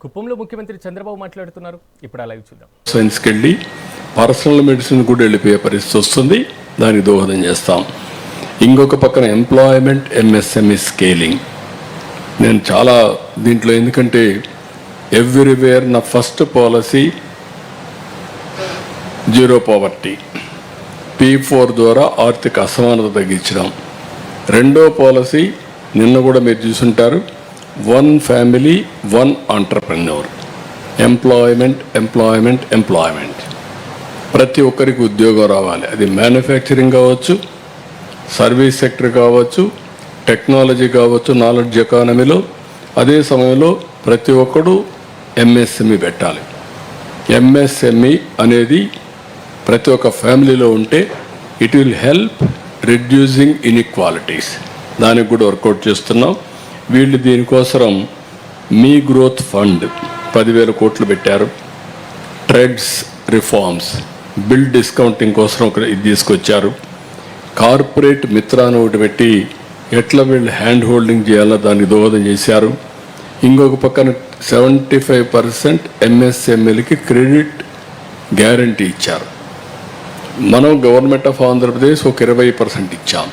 కుప్పంలో ముఖ్యమంత్రి చంద్రబాబు మాట్లాడుతున్నారు. ఇప్పుడు ఆ లైవ్ చూద్దాం. సైన్స్కి వెళ్ళి పర్సనల్ మెడిసిన్ కూడా వెళ్ళిపోయే పరిస్థితి వస్తుంది. దానికి దోహదం చేస్తాం. ఇంకొక పక్కన ఎంప్లాయ్మెంట్ ఎంఎస్ఎంఈ స్కేలింగ్ నేను చాలా దీంట్లో, ఎందుకంటే ఎవ్రీవేర్ నా first policy zero poverty, P4 ద్వారా ఆర్థిక అసమానత తగ్గించడం. రెండో పాలసీ నిన్న కూడా మీరు చూసుంటారు, 1 family 1 entrepreneur, employment employment employment. ప్రతి ఒక్కరికి ఉద్యోగం రావాలి. అది మ్యానుఫ్యాక్చరింగ్ కావచ్చు, సర్వీస్ సెక్టర్ కావచ్చు, టెక్నాలజీ కావచ్చు, నాలెడ్జ్ ఎకానమీలో. అదే సమయంలో ప్రతి ఒక్కడు ఎంఎస్ఎంఈ పెట్టాలి. ఎంఎస్ఎంఈ అనేది ప్రతి ఒక్క ఫ్యామిలీలో ఉంటే it will help reducing inequalities. దానికి కూడా వర్కౌట్ చేస్తున్నాం. వీళ్ళు దీనికోసం మీ గ్రోత్ ఫండ్ 10,000 కోట్లు పెట్టారు. ట్రెడ్స్ రిఫార్మ్స్, బిల్ డిస్కౌంటింగ్ కోసం ఇది తీసుకొచ్చారు. కార్పొరేట్ మిత్రాన్ని ఒకటి పెట్టి ఎట్లా వీళ్ళు హ్యాండ్ హోల్డింగ్ చేయాలో దానికి దోహదం చేశారు. ఇంకొక పక్కన 75% ఎంఎస్ఎంఈలకి క్రెడిట్ గ్యారంటీ ఇచ్చారు. మనం గవర్నమెంట్ ఆఫ్ ఆంధ్రప్రదేశ్ ఒక 20% ఇచ్చాం.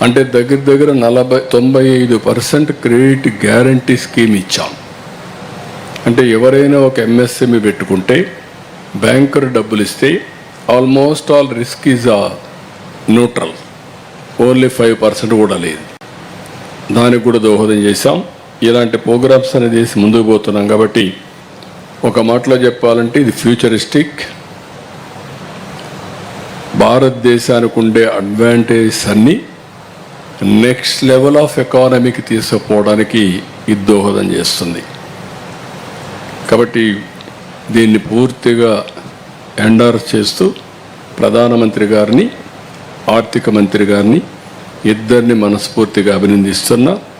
అంటే దగ్గర దగ్గర 95% క్రెడిట్ గ్యారంటీ స్కీమ్ ఇచ్చాం. అంటే ఎవరైనా ఒక ఎంఎస్ఎంఈ పెట్టుకుంటే బ్యాంకర్ డబ్బులు ఇస్తే almost all risk is neutral, only 5% కూడా లేదు. దానికి కూడా దోహదం చేశాం. ఇలాంటి ప్రోగ్రామ్స్ అనేది చేసి ముందుకు పోతున్నాం. కాబట్టి ఒక మాటలో చెప్పాలంటే ఇది ఫ్యూచరిస్టిక్. భారతదేశానికి ఉండే అడ్వాంటేజెస్ అన్నీ నెక్స్ట్ లెవెల్ ఆఫ్ ఎకానమీకి తీసుకుపోవడానికి ఇది దోహదం చేస్తుంది. కాబట్టి దీన్ని పూర్తిగా ఎండార్స్ చేస్తూ ప్రధానమంత్రి గారిని, ఆర్థిక మంత్రి గారిని ఇద్దరిని మనస్ఫూర్తిగా అభినందిస్తున్నా.